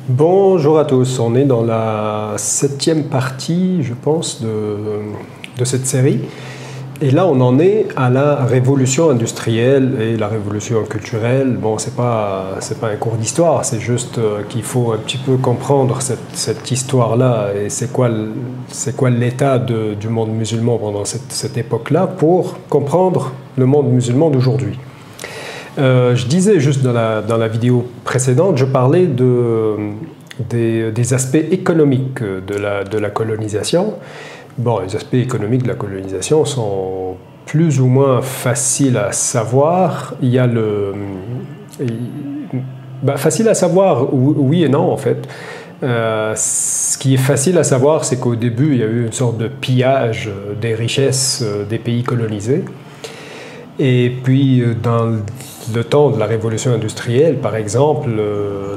Bonjour à tous, on est dans la 7e partie, je pense, de cette série. Et là, on en est à la révolution industrielle et la révolution culturelle. Bon, c'est pas un cours d'histoire, c'est juste qu'il faut un petit peu comprendre cette histoire-là et c'est quoi l'état du monde musulman pendant cette époque-là pour comprendre le monde musulman d'aujourd'hui. Je disais juste dans la vidéo précédente, je parlais des aspects économiques de la colonisation. Bon, les aspects économiques de la colonisation sont plus ou moins faciles à savoir. Il y a facile à savoir, oui et non en fait. Ce qui est facile à savoir, c'est qu'au début, il y a eu une sorte de pillage des richesses des pays colonisés. Et puis, dans le temps de la révolution industrielle, par exemple,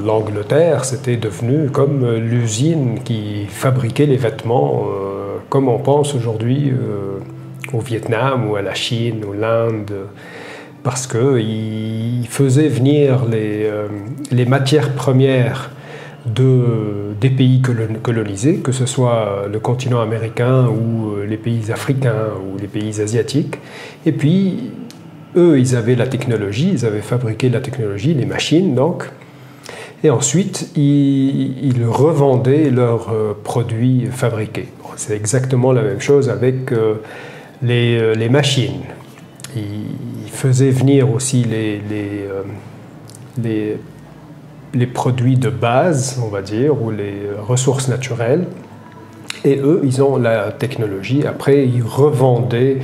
l'Angleterre, c'était devenu comme l'usine qui fabriquait les vêtements, comme on pense aujourd'hui au Vietnam ou à la Chine ou l'Inde, parce qu'ils faisaient venir les matières premières des pays colonisés, que ce soit le continent américain ou les pays africains ou les pays asiatiques, et puis eux, ils avaient la technologie, ils avaient fabriqué la technologie, les machines donc, et ensuite ils revendaient leurs produits fabriqués. Bon, c'est exactement la même chose avec les machines. Ils faisaient venir aussi les produits de base, on va dire, ou les ressources naturelles, et eux, ils ont la technologie. Après, ils revendaient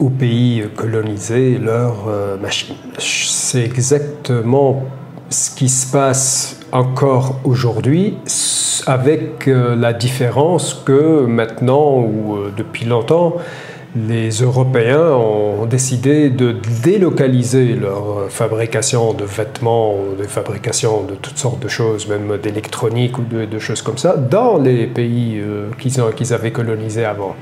aux pays colonisés leurs machines. C'est exactement ce qui se passe encore aujourd'hui, avec la différence que maintenant, ou depuis longtemps, les Européens ont décidé de délocaliser leur fabrication de vêtements, ou de fabrication de toutes sortes de choses, même d'électronique ou de choses comme ça, dans les pays qu'ils avaient colonisés avant.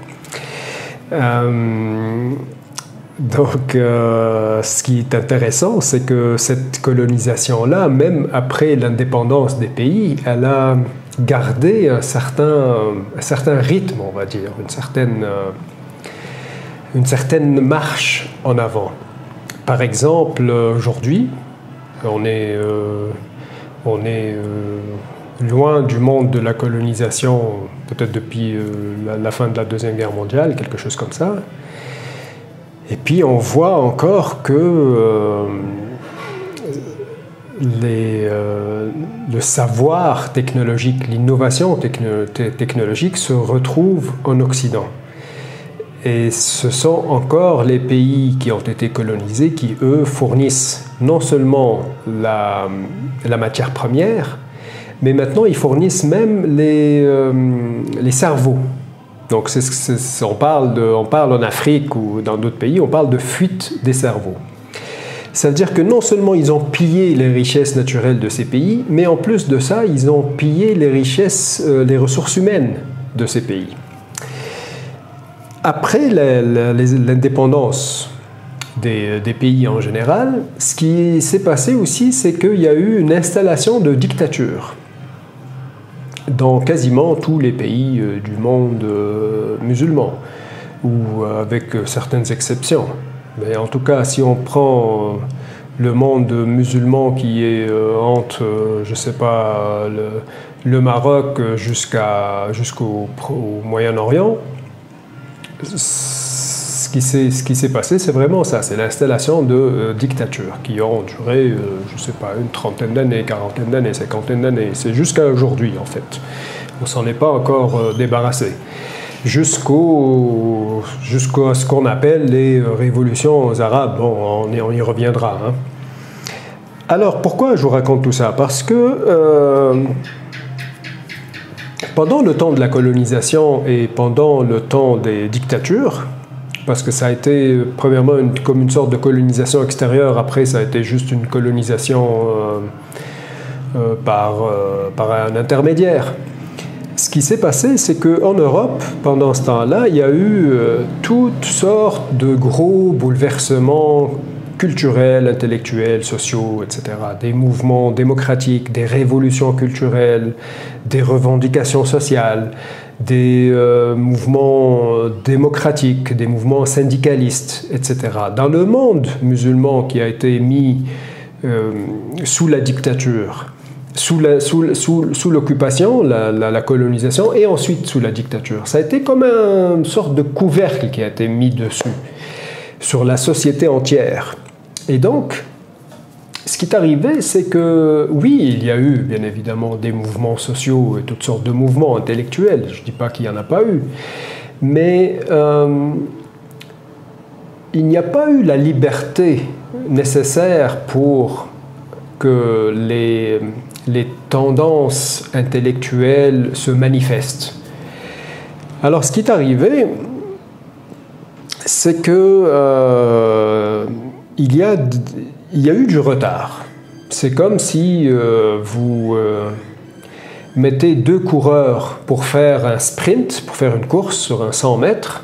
Donc, ce qui est intéressant, c'est que cette colonisation-là, même après l'indépendance des pays, elle a gardé un certain rythme, on va dire, une certaine marche en avant. Par exemple, aujourd'hui, on est loin du monde de la colonisation, peut-être depuis la fin de la Deuxième Guerre mondiale, quelque chose comme ça. Et puis on voit encore que le savoir technologique, l'innovation technologique se retrouve en Occident. Et ce sont encore les pays qui ont été colonisés qui, eux, fournissent non seulement la matière première, mais maintenant ils fournissent même les cerveaux. Donc on parle en Afrique ou dans d'autres pays, on parle de fuite des cerveaux. Ça veut dire que non seulement ils ont pillé les richesses naturelles de ces pays, mais en plus de ça, ils ont pillé les ressources humaines de ces pays. Après l'indépendance des pays en général, ce qui s'est passé aussi, c'est qu'il y a eu une installation de dictature dans quasiment tous les pays du monde musulman, ou avec certaines exceptions. Mais en tout cas, si on prend le monde musulman qui est entre, je ne sais pas, le Maroc jusqu'au Moyen-Orient, ce qui s'est passé, c'est vraiment ça, c'est l'installation de dictatures qui ont duré, je ne sais pas, une trentaine d'années, quarantaine d'années, cinquantaine d'années. C'est jusqu'à aujourd'hui, en fait. On ne s'en est pas encore débarrassé. Jusqu'à ce qu'on appelle les révolutions arabes. Bon, on y reviendra. Hein. Alors, pourquoi je vous raconte tout ça? Parce que pendant le temps de la colonisation et pendant le temps des dictatures, parce que ça a été premièrement comme une sorte de colonisation extérieure, après ça a été juste une colonisation par un intermédiaire. Ce qui s'est passé, c'est qu'en Europe, pendant ce temps-là, il y a eu toutes sortes de gros bouleversements culturels, intellectuels, sociaux, etc. Des mouvements démocratiques, des révolutions culturelles, des revendications sociales, des mouvements démocratiques, des mouvements syndicalistes, etc. Dans le monde musulman qui a été mis sous la dictature, sous l'occupation, la colonisation, et ensuite sous la dictature, ça a été comme une sorte de couvercle qui a été mis dessus, sur la société entière. Et donc, ce qui est arrivé, c'est que, oui, il y a eu, bien évidemment, des mouvements sociaux et toutes sortes de mouvements intellectuels. Je ne dis pas qu'il n'y en a pas eu. Mais il n'y a pas eu la liberté nécessaire pour que les tendances intellectuelles se manifestent. Alors, ce qui est arrivé, c'est que il y a eu du retard. C'est comme si vous mettez deux coureurs pour faire un sprint, pour faire une course sur un 100 mètres.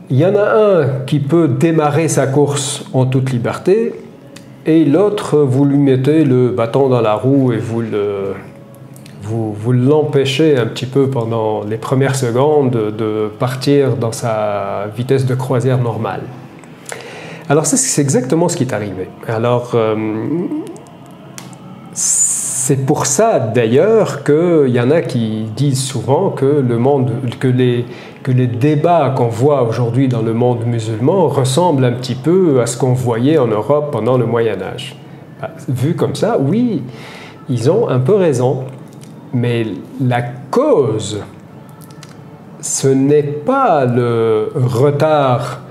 Il y en a un qui peut démarrer sa course en toute liberté et l'autre, vous lui mettez le bâton dans la roue et vous l'empêchez un petit peu pendant les premières secondes de partir dans sa vitesse de croisière normale. Alors c'est exactement ce qui est arrivé. Alors c'est pour ça d'ailleurs qu'il y en a qui disent souvent que les débats qu'on voit aujourd'hui dans le monde musulman ressemblent un petit peu à ce qu'on voyait en Europe pendant le Moyen-Âge. Vu comme ça, oui, ils ont un peu raison, mais la cause, ce n'est pas le retard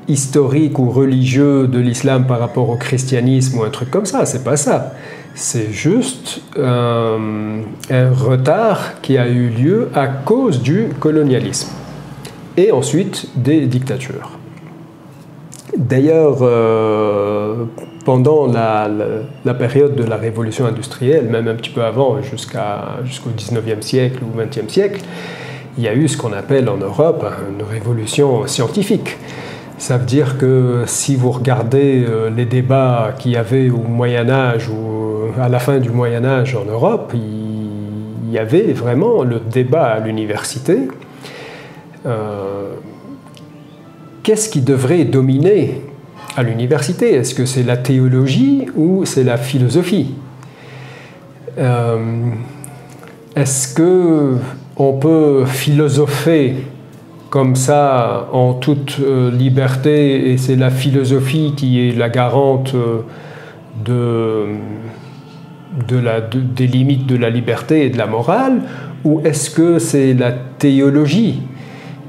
historique ou religieux de l'islam par rapport au christianisme ou un truc comme ça, c'est pas ça. C'est juste un retard qui a eu lieu à cause du colonialisme et ensuite des dictatures. D'ailleurs, pendant la période de la révolution industrielle, même un petit peu avant, jusqu'au 19e siècle ou 20e siècle, il y a eu ce qu'on appelle en Europe une révolution scientifique. Ça veut dire que si vous regardez les débats qu'il y avait au Moyen-Âge ou à la fin du Moyen-Âge en Europe, il y avait vraiment le débat à l'université. Qu'est-ce qui devrait dominer à l'université? Est-ce que c'est la théologie ou c'est la philosophie? Est-ce qu'on peut philosopher comme ça, en toute liberté, et c'est la philosophie qui est la garante des limites de la liberté et de la morale, ou est-ce que c'est la théologie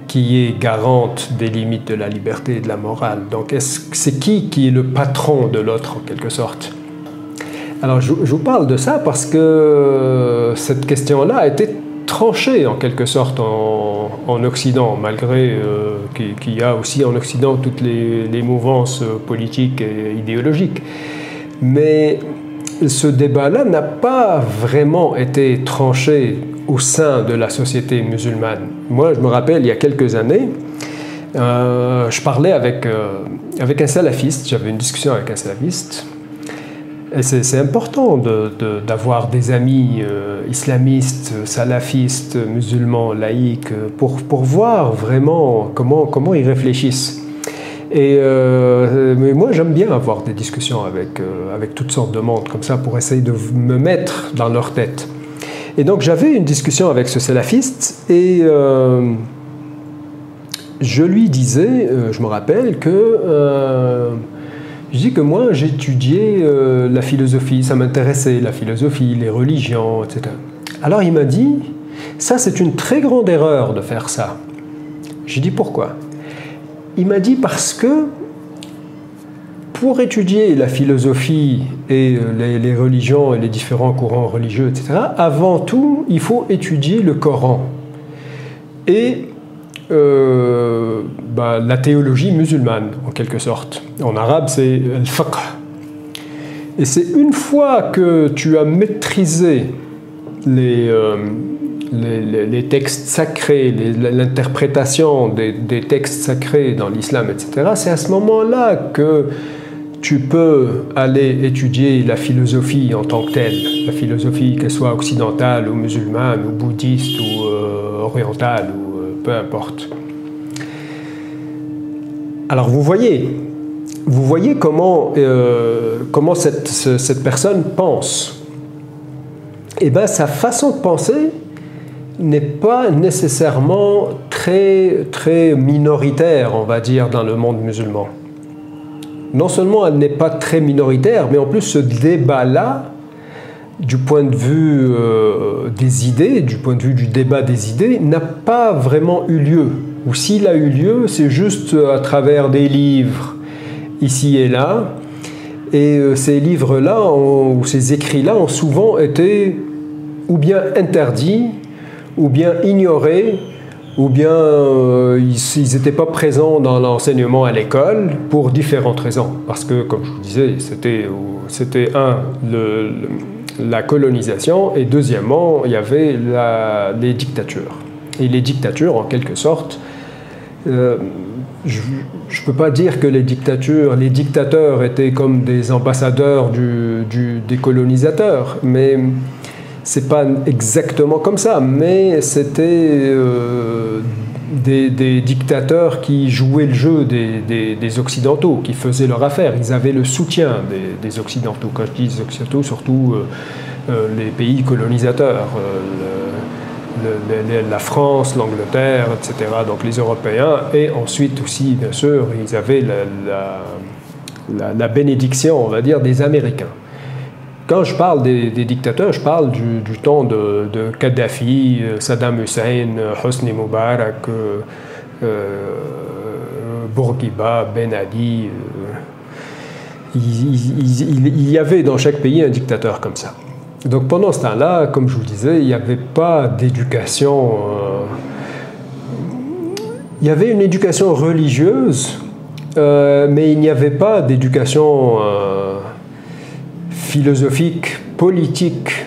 qui est garante des limites de la liberté et de la morale? Donc, c'est qui est le patron de l'autre, en quelque sorte? Alors, je vous parle de ça parce que cette question-là a été tranché en quelque sorte en Occident, malgré qu'il y a aussi en Occident toutes les mouvances politiques et idéologiques. Mais ce débat-là n'a pas vraiment été tranché au sein de la société musulmane. Moi, je me rappelle, il y a quelques années, je parlais avec un salafiste, j'avais une discussion avec un salafiste. Et c'est important d'avoir des amis islamistes, salafistes, musulmans, laïcs, pour voir vraiment comment ils réfléchissent. Mais moi, j'aime bien avoir des discussions avec toutes sortes de monde, comme ça, pour essayer de me mettre dans leur tête. Et donc, j'avais une discussion avec ce salafiste, et je lui disais, je me rappelle que... je dis que moi, j'étudiais la philosophie, ça m'intéressait, la philosophie, les religions, etc. Alors il m'a dit, ça c'est une très grande erreur de faire ça. J'ai dit pourquoi? Il m'a dit parce que pour étudier la philosophie et les religions et les différents courants religieux, etc., avant tout, il faut étudier le Coran et la théologie musulmane, en quelque sorte. En arabe, c'est al-fiqh. Et c'est une fois que tu as maîtrisé les textes sacrés, l'interprétation des textes sacrés dans l'islam, etc., c'est à ce moment-là que tu peux aller étudier la philosophie en tant que telle, la philosophie qu'elle soit occidentale ou musulmane ou bouddhiste ou orientale ou peu importe. Alors vous voyez comment cette personne pense. Eh bien, sa façon de penser n'est pas nécessairement très minoritaire, on va dire, dans le monde musulman. Non seulement elle n'est pas très minoritaire, mais en plus ce débat-là, du point de vue des idées, du point de vue du débat des idées, n'a pas vraiment eu lieu. Ou s'il a eu lieu, c'est juste à travers des livres, ici et là. Et ces livres-là, ou ces écrits-là, ont souvent été ou bien interdits, ou bien ignorés, ou bien ils n'étaient pas présents dans l'enseignement à l'école pour différentes raisons. Parce que, comme je vous disais, c'était la colonisation, et deuxièmement, il y avait les dictatures. Et les dictatures, en quelque sorte, je ne peux pas dire que les dictateurs étaient comme des ambassadeurs des colonisateurs, mais c'est pas exactement comme ça, mais c'était des dictateurs qui jouaient le jeu des Occidentaux, qui faisaient leur affaire. Ils avaient le soutien des Occidentaux. Quand je dis des Occidentaux, surtout les pays colonisateurs, la France, l'Angleterre, etc., donc les Européens, et ensuite aussi, bien sûr, ils avaient la bénédiction, on va dire, des Américains. Quand je parle des dictateurs, je parle du temps de Kadhafi, Saddam Hussein, Hosni Moubarak, Bourguiba, Ben Ali. Il y avait dans chaque pays un dictateur comme ça. Donc pendant ce temps-là, comme je vous disais, il n'y avait pas d'éducation. Il y avait une éducation religieuse, mais il n'y avait pas d'éducation philosophique, politique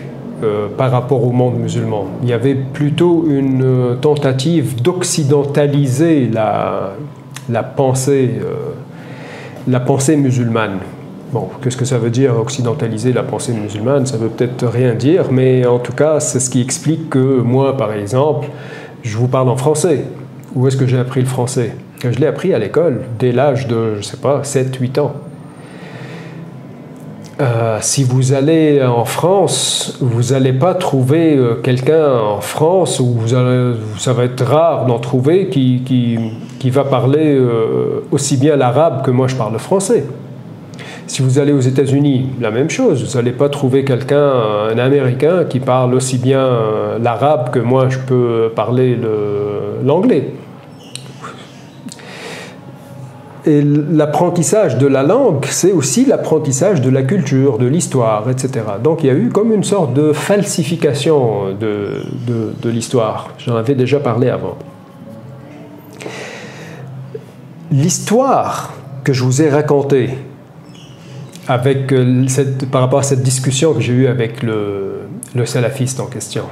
par rapport au monde musulman. Il y avait plutôt une tentative d'occidentaliser la pensée musulmane. Bon, qu'est-ce que ça veut dire occidentaliser la pensée musulmane? Ça veut peut-être rien dire, mais en tout cas, c'est ce qui explique que moi, par exemple, je vous parle en français. Où est-ce que j'ai appris le français? Je l'ai appris à l'école, dès l'âge de, je ne sais pas, 7-8 ans. Si vous allez en France, vous n'allez pas trouver quelqu'un en France, où ça va être rare d'en trouver, qui va parler aussi bien l'arabe que moi je parle le français. Si vous allez aux États-Unis, la même chose. Vous n'allez pas trouver quelqu'un, un Américain, qui parle aussi bien l'arabe que moi je peux parler l'anglais. Et l'apprentissage de la langue, c'est aussi l'apprentissage de la culture, de l'histoire, etc. Donc il y a eu comme une sorte de falsification de l'histoire. J'en avais déjà parlé avant. L'histoire que je vous ai racontée par rapport à cette discussion que j'ai eue avec le salafiste en question,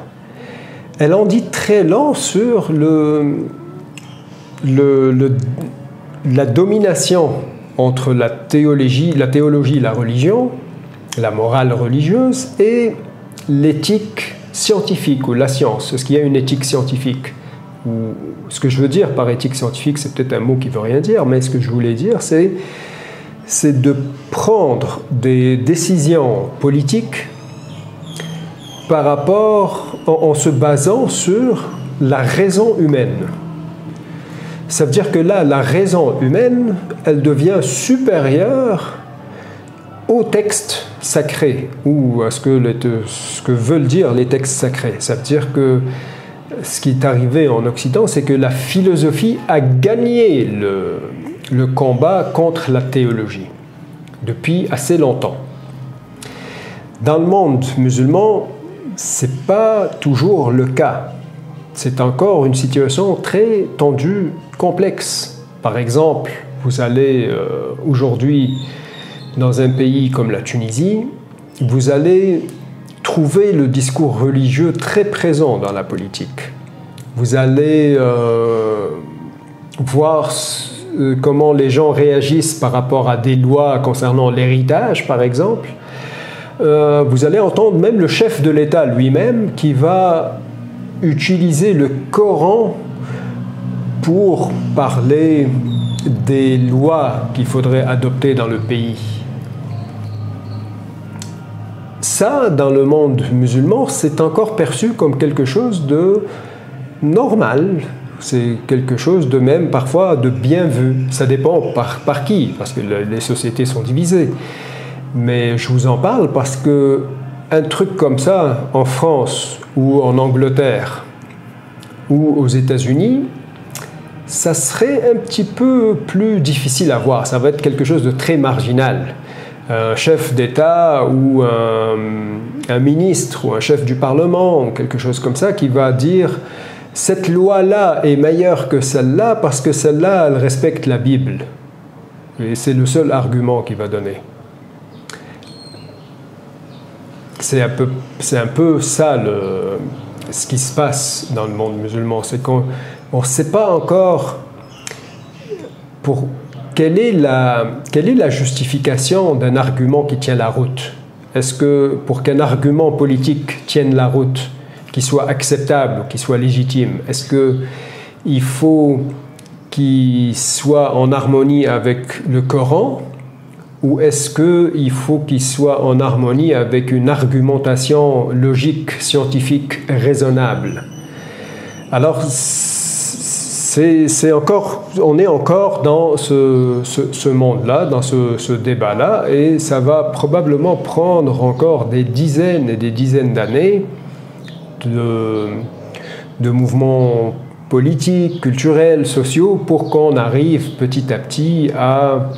elle en dit très long sur la domination entre la théologie, la religion, la morale religieuse et l'éthique scientifique ou la science. Est-ce qu'il y a une éthique scientifique? Ou ce que je veux dire par éthique scientifique, c'est peut-être un mot qui ne veut rien dire, mais ce que je voulais dire, c'est de prendre des décisions politiques par rapport, en se basant sur la raison humaine. Ça veut dire que là, la raison humaine, elle devient supérieure aux textes sacrés, ou à ce que veulent dire les textes sacrés. Ça veut dire que ce qui est arrivé en Occident, c'est que la philosophie a gagné le combat contre la théologie depuis assez longtemps. Dans le monde musulman, ce n'est pas toujours le cas. C'est encore une situation très tendue, complexe. Par exemple, vous allez aujourd'hui dans un pays comme la Tunisie, vous allez trouver le discours religieux très présent dans la politique. Vous allez voir comment les gens réagissent par rapport à des lois concernant l'héritage, par exemple, vous allez entendre même le chef de l'État lui-même qui va utiliser le Coran pour parler des lois qu'il faudrait adopter dans le pays. Ça, dans le monde musulman, c'est encore perçu comme quelque chose de normal. C'est quelque chose de même, parfois, de bien vu. Ça dépend par qui, parce que les sociétés sont divisées. Mais je vous en parle parce que un truc comme ça, en France ou en Angleterre ou aux États-Unis, ça serait un petit peu plus difficile à voir. Ça va être quelque chose de très marginal. Un chef d'État ou un ministre ou un chef du Parlement, quelque chose comme ça, qui va dire « cette loi-là est meilleure que celle-là parce que celle-là, elle respecte la Bible ». Et c'est le seul argument qu'il va donner. C'est un peu ça ce qui se passe dans le monde musulman. C'est qu'on ne sait pas encore quelle est la justification d'un argument qui tient la route. Est-ce que pour qu'un argument politique tienne la route, qu'il soit acceptable, qu'il soit légitime, est-ce qu'il faut qu'il soit en harmonie avec le Coran ou est-ce qu'il faut qu'il soit en harmonie avec une argumentation logique, scientifique, raisonnable? Alors, on est encore dans ce monde-là, dans ce débat-là, et ça va probablement prendre encore des dizaines et des dizaines d'années de mouvements politiques, culturels, sociaux, pour qu'on arrive petit à petit à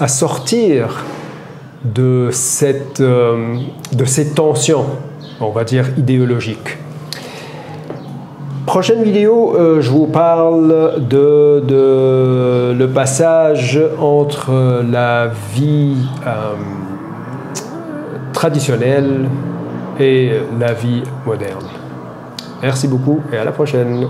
sortir de ces tensions, on va dire, idéologiques. Prochaine vidéo, je vous parle de le passage entre la vie traditionnelle et la vie moderne. Merci beaucoup et à la prochaine.